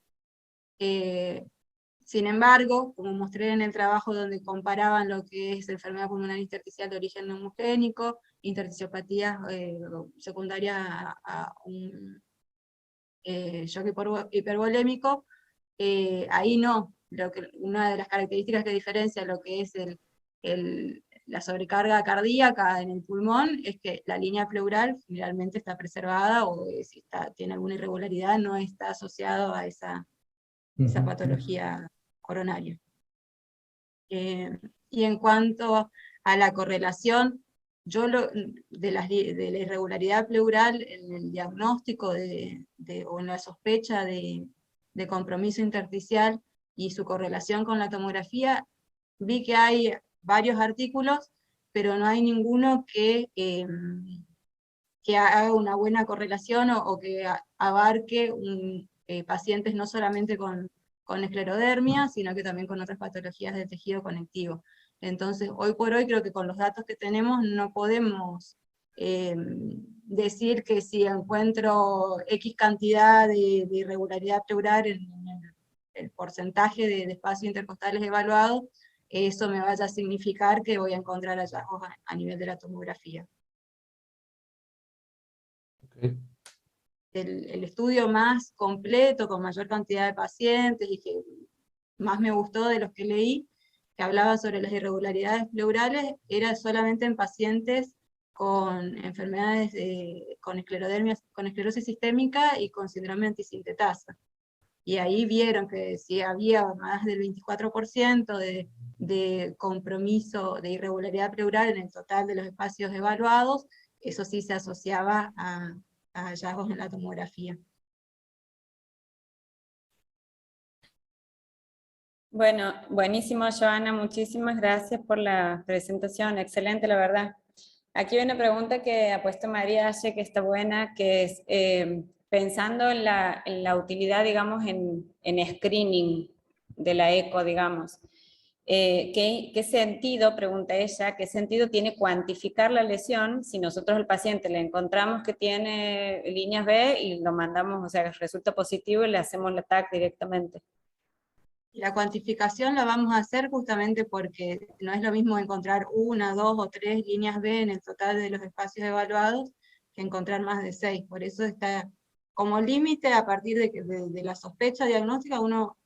Sin embargo, como mostré en el trabajo donde comparaban lo que es enfermedad pulmonar intersticial de origen neumogénico, intersticiopatías secundarias a un shock hipervolémico, ahí no. Una de las características que diferencia lo que es la sobrecarga cardíaca en el pulmón es que la línea pleural generalmente está preservada, o si tiene alguna irregularidad no está asociado a esa patología coronaria. Y en cuanto a la correlación, de la irregularidad pleural en el diagnóstico o en la sospecha de compromiso intersticial y su correlación con la tomografía, vi que hay varios artículos, pero no hay ninguno que haga una buena correlación o que abarque pacientes no solamente con con esclerodermia, sino que también con otras patologías del tejido conectivo. Entonces, hoy por hoy creo que con los datos que tenemos no podemos decir que si encuentro X cantidad de irregularidad pleural en el porcentaje de espacios intercostales evaluados, eso me vaya a significar que voy a encontrar hallazgos a nivel de la tomografía. Okay. El estudio más completo, con mayor cantidad de pacientes, y que más me gustó de los que leí, que hablaba sobre las irregularidades pleurales, era solamente en pacientes con enfermedades, con esclerodermia, con esclerosis sistémica y con síndrome antisintetasa. Y ahí vieron que si había más del 24% de compromiso de irregularidad pleural en el total de los espacios evaluados, eso sí se asociaba a hallazgos en la tomografía. Bueno, buenísimo, Joana, muchísimas gracias por la presentación, excelente, la verdad. Aquí hay una pregunta que ha puesto María Aye, que está buena, que es pensando en la utilidad, digamos, en screening de la eco, digamos. ¿Qué sentido, pregunta ella, qué sentido tiene cuantificar la lesión si nosotros al paciente le encontramos que tiene líneas B y lo mandamos, o sea, resulta positivo y le hacemos la TAC directamente? La cuantificación la vamos a hacer justamente porque no es lo mismo encontrar 1, 2 o 3 líneas B en el total de los espacios evaluados que encontrar más de 6. Por eso está como límite, a partir de la sospecha diagnóstica, uno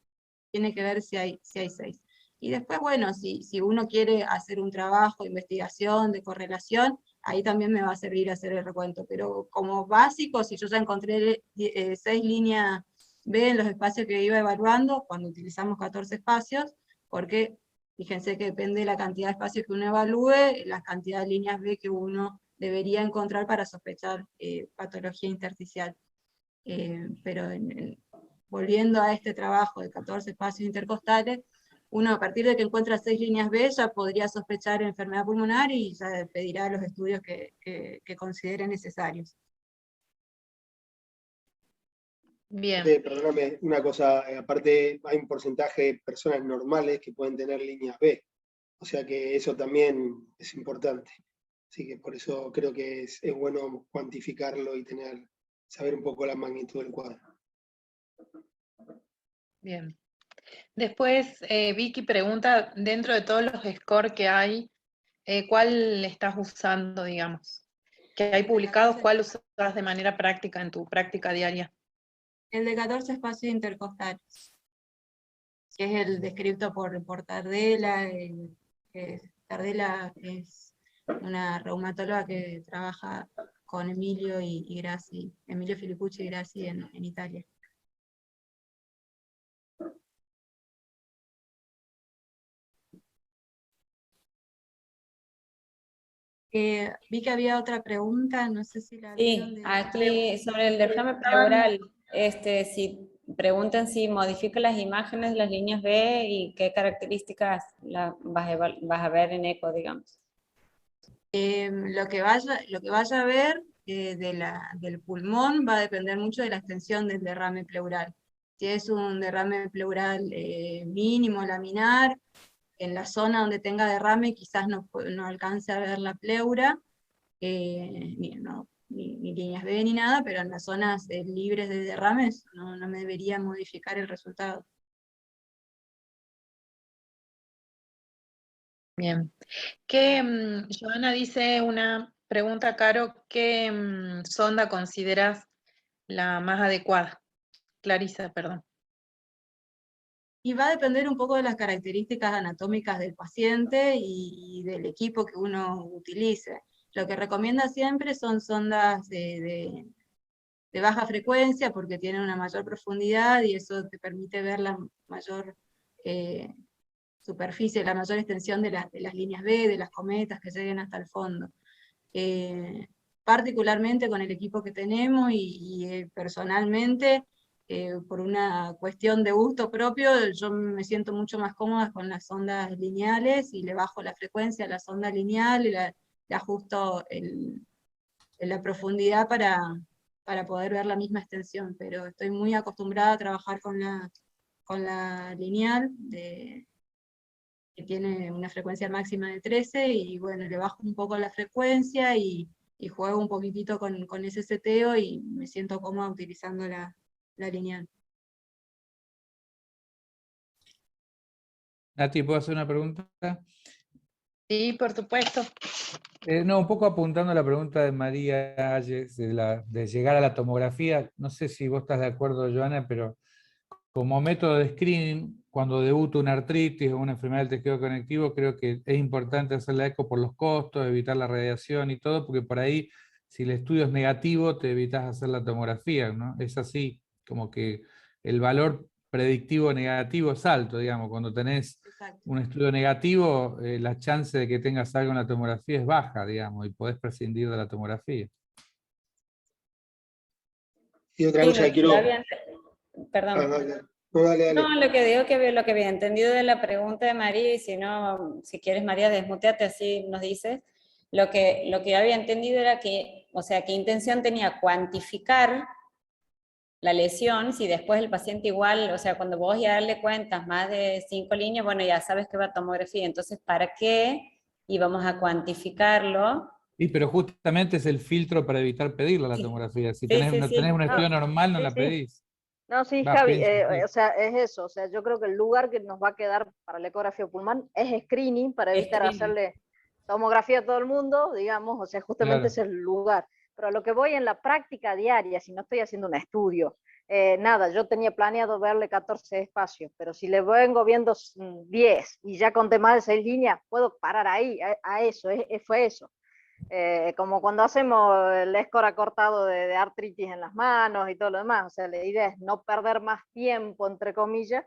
tiene que ver si hay 6. Y después, bueno, si uno quiere hacer un trabajo de investigación, de correlación, ahí también me va a servir hacer el recuento. Pero como básico, si yo ya encontré 6 líneas B en los espacios que iba evaluando, cuando utilizamos 14 espacios, porque fíjense que depende de la cantidad de espacios que uno evalúe, la cantidad de líneas B que uno debería encontrar para sospechar patología intersticial. Pero volviendo a este trabajo de 14 espacios intercostales, uno a partir de que encuentra 6 líneas B ya podría sospechar enfermedad pulmonar y ya pedirá los estudios que considere necesarios. Bien. Perdóname, una cosa, aparte hay un porcentaje de personas normales que pueden tener líneas B, o sea que eso también es importante. Así que por eso creo que es bueno cuantificarlo y saber un poco la magnitud del cuadro. Bien. Después, Vicky pregunta, dentro de todos los scores que hay, ¿cuál estás usando, digamos? Que hay publicados, ¿cuál usas de manera práctica en tu práctica diaria? El de 14 espacios intercostales, que es el descrito por Tardela. Tardela es una reumatóloga que trabaja con Emilio y Grassi, Emilio Filippucci y Grassi en Italia. Vi que había otra pregunta, no sé si la vieron. Sí, aquí sobre el derrame pleural, si preguntan si modifica las imágenes de las líneas B y qué características vas a ver en eco, digamos. Lo que vaya a ver del pulmón va a depender mucho de la extensión del derrame pleural. Si es un derrame pleural mínimo, laminar, en la zona donde tenga derrame quizás no alcance a ver la pleura, ni líneas B ni nada, pero en las zonas libres de derrames no me debería modificar el resultado. Bien. Joana dice una pregunta, Caro, ¿qué sonda consideras la más adecuada? Clarisa, perdón. Y va a depender un poco de las características anatómicas del paciente y del equipo que uno utilice. Lo que recomienda siempre son sondas de baja frecuencia porque tienen una mayor profundidad y eso te permite ver la mayor superficie, la mayor extensión de las líneas B, de las cometas que lleguen hasta el fondo. Particularmente con el equipo que tenemos y personalmente, por una cuestión de gusto propio, yo me siento mucho más cómoda con las ondas lineales y le bajo la frecuencia a la sonda lineal y le ajusto la profundidad para poder ver la misma extensión, pero estoy muy acostumbrada a trabajar con la lineal, que tiene una frecuencia máxima de 13, y bueno, le bajo un poco la frecuencia y juego un poquitito con ese seteo y me siento cómoda utilizando la lineal. Nati, ¿puedo hacer una pregunta? Sí, por supuesto. No, un poco apuntando a la pregunta de María Ayes, de llegar a la tomografía. No sé si vos estás de acuerdo, Joana, pero como método de screening, cuando debuta una artritis o una enfermedad del tejido conectivo, creo que es importante hacer la eco por los costos, evitar la radiación y todo, porque por ahí, si el estudio es negativo, te evitas hacer la tomografía, ¿no? Es así, como que el valor predictivo negativo es alto, digamos. Cuando tenés Exacto. un estudio negativo, la chance de que tengas algo en la tomografía es baja, digamos, y podés prescindir de la tomografía. Y otra Sí, cosa que quiero... Perdón. dale. No, dale. No, lo que digo que lo que había entendido de la pregunta de María, y si no, si quieres María, desmuteate, así nos dices. Lo que yo había entendido era que, o sea, qué intención tenía cuantificar la lesión, si después el paciente igual, o sea, cuando vos ya le cuentas más de 5 líneas, bueno, ya sabes que va a tomografía, entonces, ¿para qué íbamos a cuantificarlo? Sí, pero justamente es el filtro para evitar pedirla la tomografía. Si Sí, tenés, sí, no tenés sí. un No, estudio normal, no sí, la sí. pedís. No, sí, Va, Javi, pienso, sí. o sea, es eso. O sea, yo creo que el lugar que nos va a quedar para la ecografía pulmón es screening para evitar Screening. hacerle tomografía a todo el mundo, digamos, o sea, justamente Claro. ese es el lugar. Pero a lo que voy en la práctica diaria, si no estoy haciendo un estudio, nada, yo tenía planeado verle 14 espacios, pero si le vengo viendo 10 y ya conté más de 6 líneas, puedo parar ahí, a eso, fue eso. Como cuando hacemos el score acortado de artritis en las manos y todo lo demás, o sea, la idea es no perder más tiempo, entre comillas,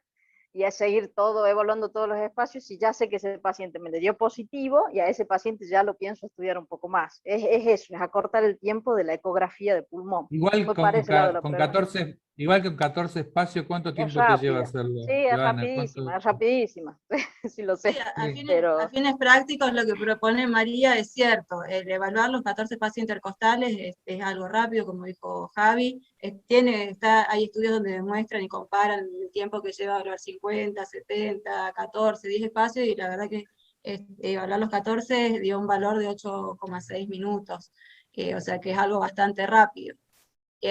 y es seguir todo, evaluando todos los espacios, y ya sé que ese paciente me le dio positivo, y a ese paciente ya lo pienso estudiar un poco más. Es eso, es acortar el tiempo de la ecografía de pulmón. Igual Fue con, para ese lado de la con pregunta. 14, igual con 14 espacios, ¿cuánto Es tiempo te lleva rápida. hacerlo, Sí, es Joana? rapidísima, ¿Cuánto? es rapidísima. Sí, lo Sí, sé. Sí. Pero a fines prácticos lo que propone María es cierto, el evaluar los 14 espacios intercostales es algo rápido, como dijo Javi, hay estudios donde demuestran y comparan el tiempo que lleva a evaluar 50, 70, 14, 10 espacios, y la verdad que evaluar los 14 dio un valor de 8,6 minutos, o sea que es algo bastante rápido.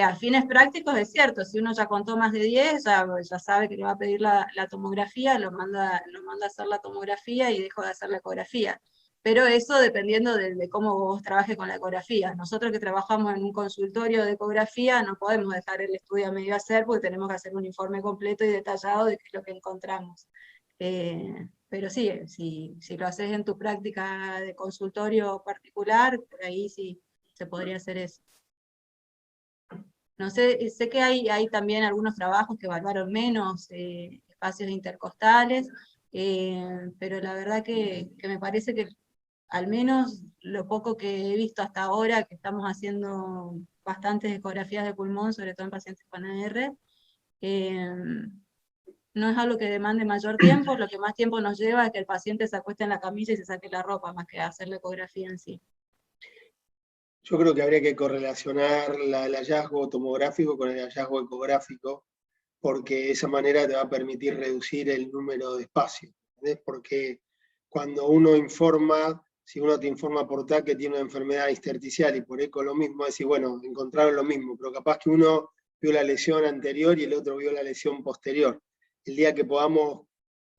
A fines prácticos es cierto, si uno ya contó más de 10, ya sabe que le va a pedir la tomografía, lo manda a hacer la tomografía y dejo de hacer la ecografía. Pero eso dependiendo de cómo vos trabajes con la ecografía. Nosotros que trabajamos en un consultorio de ecografía no podemos dejar el estudio a medio hacer porque tenemos que hacer un informe completo y detallado de qué es lo que encontramos. Pero sí, si lo haces en tu práctica de consultorio particular, por ahí sí se podría hacer eso. No sé, sé que hay también algunos trabajos que evaluaron menos espacios intercostales, pero la verdad que me parece que al menos lo poco que he visto hasta ahora, que estamos haciendo bastantes ecografías de pulmón, sobre todo en pacientes con AR, no es algo que demande mayor tiempo, lo que más tiempo nos lleva es que el paciente se acueste en la camilla y se saque la ropa, más que hacer la ecografía en sí. Yo creo que habría que correlacionar el hallazgo tomográfico con el hallazgo ecográfico, porque de esa manera te va a permitir reducir el número de espacios, ¿entendés? Porque cuando uno informa, si uno te informa por TAC que tiene una enfermedad intersticial y por eco lo mismo, es decir, bueno, encontraron lo mismo, pero capaz que uno vio la lesión anterior y el otro vio la lesión posterior. El día que podamos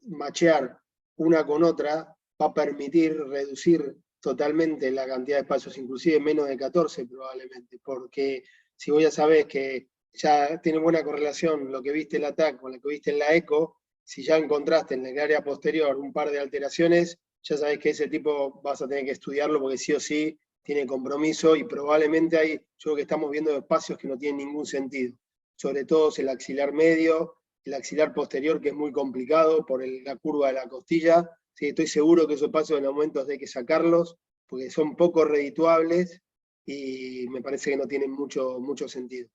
machear una con otra, va a permitir reducir totalmente la cantidad de espacios, inclusive menos de 14 probablemente, porque si vos ya sabés que ya tiene buena correlación lo que viste en la TAC con lo que viste en la ECO, si ya encontraste en el área posterior un par de alteraciones, ya sabés que ese tipo vas a tener que estudiarlo porque sí o sí tiene compromiso y probablemente yo creo que estamos viendo espacios que no tienen ningún sentido, sobre todo el axilar medio, el axilar posterior, que es muy complicado por la curva de la costilla. Sí, estoy seguro que esos pasos en aumentos hay que sacarlos, porque son poco redituables y me parece que no tienen mucho sentido.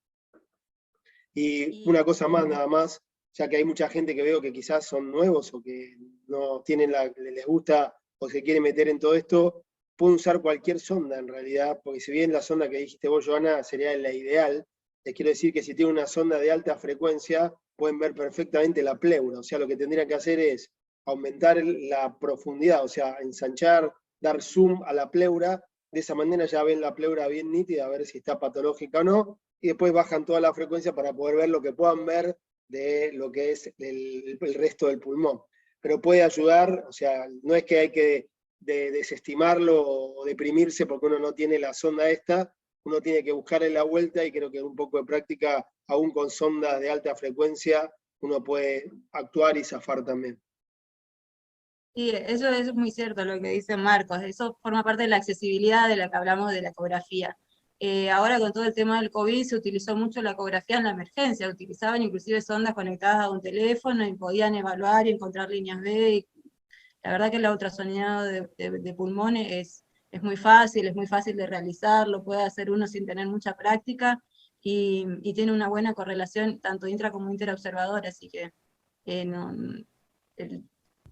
Y una cosa más, nada más, ya que hay mucha gente que veo que quizás son nuevos o que no tienen les gusta o se quiere meter en todo esto, pueden usar cualquier sonda en realidad, porque si bien la sonda que dijiste vos, Joana, sería la ideal, les quiero decir que si tienen una sonda de alta frecuencia, pueden ver perfectamente la pleura. O sea, lo que tendrían que hacer es aumentar la profundidad, o sea, ensanchar, dar zoom a la pleura. De esa manera ya ven la pleura bien nítida, a ver si está patológica o no, y después bajan toda la frecuencia para poder ver lo que puedan ver de lo que es el resto del pulmón. Pero puede ayudar, o sea, no es que hay que desestimarlo o deprimirse porque uno no tiene la sonda esta, uno tiene que buscarle la vuelta, y creo que un poco de práctica, aún con sondas de alta frecuencia, uno puede actuar y zafar también. Sí, eso es muy cierto lo que dice Marcos, eso forma parte de la accesibilidad de la que hablamos de la ecografía. Ahora con todo el tema del COVID se utilizó mucho la ecografía en la emergencia, utilizaban inclusive sondas conectadas a un teléfono y podían evaluar y encontrar líneas B. Y la verdad que el ultrasonido de pulmón es muy fácil de realizar, lo puede hacer uno sin tener mucha práctica, y tiene una buena correlación tanto intra como interobservador, así que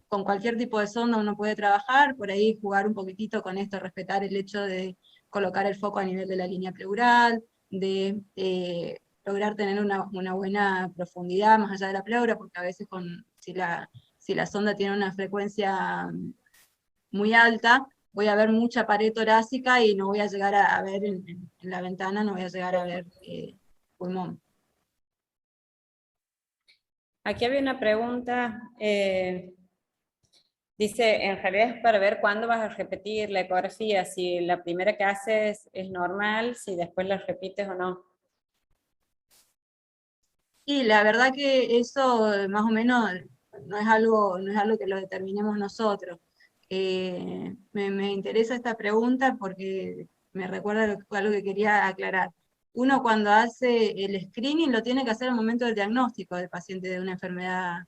con cualquier tipo de sonda uno puede trabajar, por ahí jugar un poquitito con esto, respetar el hecho de colocar el foco a nivel de la línea pleural, de lograr tener una buena profundidad más allá de la pleura, porque a veces si la sonda tiene una frecuencia muy alta, voy a ver mucha pared torácica y no voy a llegar a ver en la ventana, no voy a llegar a ver pulmón. Aquí había una pregunta, dice, en realidad es para ver cuándo vas a repetir la ecografía, si la primera que haces es normal, si después la repites o no. Y la verdad que eso más o menos no es algo que lo determinemos nosotros. Me interesa esta pregunta porque me recuerda algo que quería aclarar. Uno cuando hace el screening lo tiene que hacer al momento del diagnóstico del paciente de una enfermedad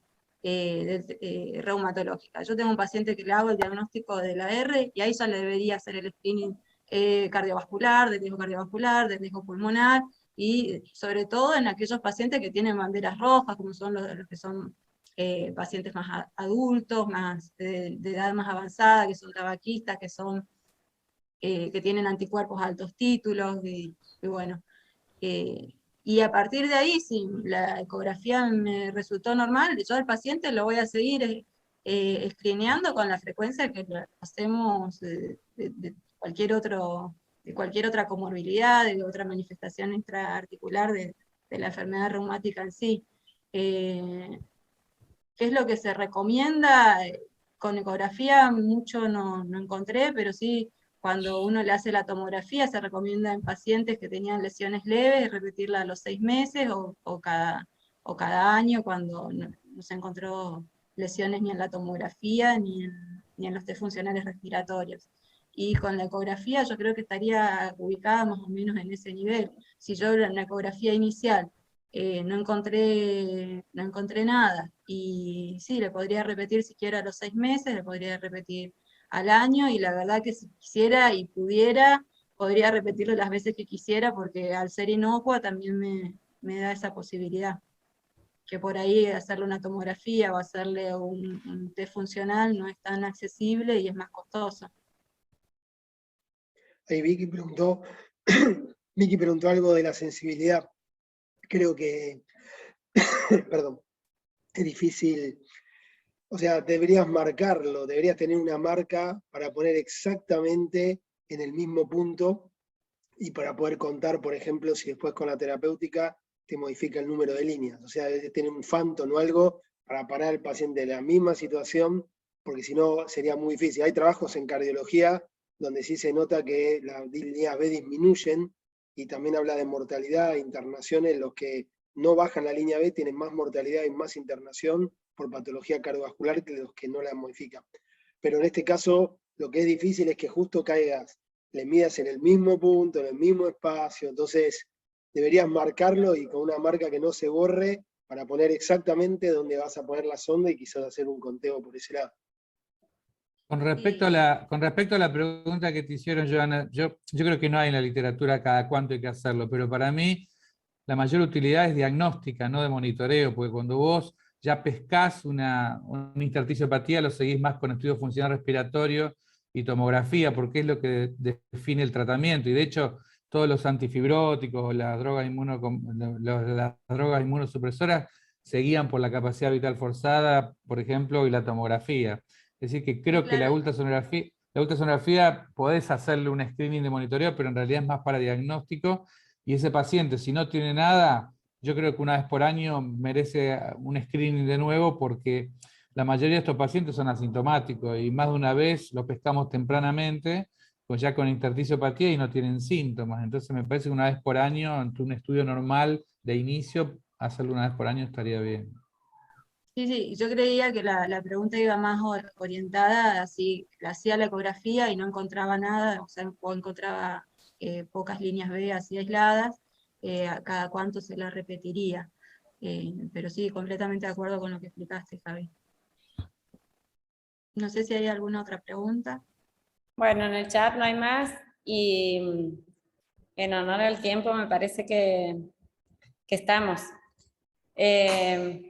reumatológica. Yo tengo un paciente que le hago el diagnóstico de la R y ahí ya le debería hacer el screening cardiovascular, de riesgo pulmonar, y sobre todo en aquellos pacientes que tienen banderas rojas, como son los que son pacientes más adultos, de edad más avanzada, que son tabaquistas, que tienen anticuerpos a altos títulos, y bueno. Y a partir de ahí, si la ecografía me resultó normal, yo al paciente lo voy a seguir screeneando con la frecuencia que lo hacemos de cualquier otra comorbilidad, de otra manifestación extraarticular de la enfermedad reumática en sí. ¿Qué es lo que se recomienda? Con ecografía mucho no encontré, pero sí, cuando uno le hace la tomografía se recomienda en pacientes que tenían lesiones leves repetirla a los 6 meses o cada año, cuando no se encontró lesiones ni en la tomografía ni en los test funcionales respiratorios. Y con la ecografía yo creo que estaría ubicada más o menos en ese nivel. Si yo en la ecografía inicial no encontré nada, y sí, le podría repetir siquiera a los 6 meses, le podría repetir al año, y la verdad que si quisiera y pudiera, podría repetirlo las veces que quisiera, porque al ser inocua también me da esa posibilidad, que por ahí hacerle una tomografía o hacerle un test funcional no es tan accesible y es más costoso. Ahí Vicky preguntó algo de la sensibilidad. Creo que, perdón, es difícil, o sea, deberías marcarlo, deberías tener una marca para poner exactamente en el mismo punto, y para poder contar, por ejemplo, si después con la terapéutica te modifica el número de líneas. O sea, debes tener un phantom o algo para parar al paciente en la misma situación, porque si no sería muy difícil. Hay trabajos en cardiología donde sí se nota que las líneas B disminuyen, y también habla de mortalidad, internaciones. Los que no bajan la línea B tienen más mortalidad y más internación por patología cardiovascular que los que no la modifican. Pero en este caso, lo que es difícil es que justo caigas, le midas en el mismo punto, en el mismo espacio. Entonces deberías marcarlo, y con una marca que no se borre, para poner exactamente dónde vas a poner la sonda y quizás hacer un conteo por ese lado. Con respecto a la pregunta que te hicieron, Joana, yo creo que no hay en la literatura cada cuánto hay que hacerlo, pero para mí la mayor utilidad es diagnóstica, no de monitoreo, porque cuando vos ya pescás una intersticiopatía, lo seguís más con estudio funcional respiratorio y tomografía, porque es lo que define el tratamiento. Y de hecho, todos los antifibróticos, las drogas inmunosupresoras, seguían por la capacidad vital forzada, por ejemplo, y la tomografía. Es decir, que creo que la ultrasonografía podés hacerle un screening de monitoreo, pero en realidad es más para diagnóstico, y ese paciente, si no tiene nada, yo creo que una vez por año merece un screening de nuevo, porque la mayoría de estos pacientes son asintomáticos, y más de una vez los pescamos tempranamente, pues ya con intersticiopatía y no tienen síntomas. Entonces me parece que una vez por año, ante un estudio normal de inicio, hacerlo una vez por año estaría bien. Sí, sí, yo creía que la pregunta iba más orientada, así, hacía la ecografía y no encontraba nada, o sea, o encontraba pocas líneas B así aisladas, a cada cuánto se la repetiría. Pero sí, completamente de acuerdo con lo que explicaste, Javi. No sé si hay alguna otra pregunta. Bueno, en el chat no hay más, y en honor al tiempo me parece que estamos.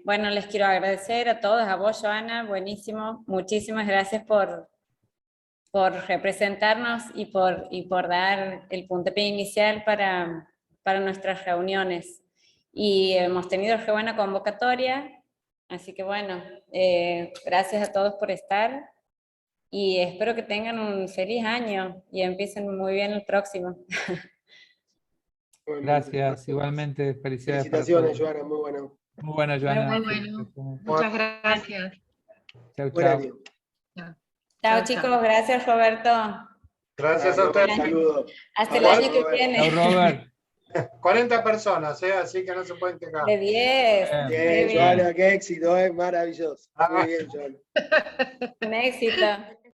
Bueno, les quiero agradecer a todos, a vos, Joana, buenísimo, muchísimas gracias por representarnos y por dar el puntapié inicial para nuestras reuniones. Y hemos tenido re buena convocatoria, así que bueno, gracias a todos por estar, y espero que tengan un feliz año y empiecen muy bien el próximo. Gracias, igualmente, felicidades. Felicitaciones, Joana, muy bueno. Muy bueno, Joana. Muy bueno. Muchas gracias. Chau, Buen chau. año. Chao chicos, gracias Roberto. Gracias a ustedes. Saludos. Hasta el Hola, año que Robert. viene. Chau, Robert. 40 personas, así que no se pueden quejar. De 10. Bien. Qué Bien, Joana, qué éxito, maravilloso. Muy bien, Joana. Un éxito.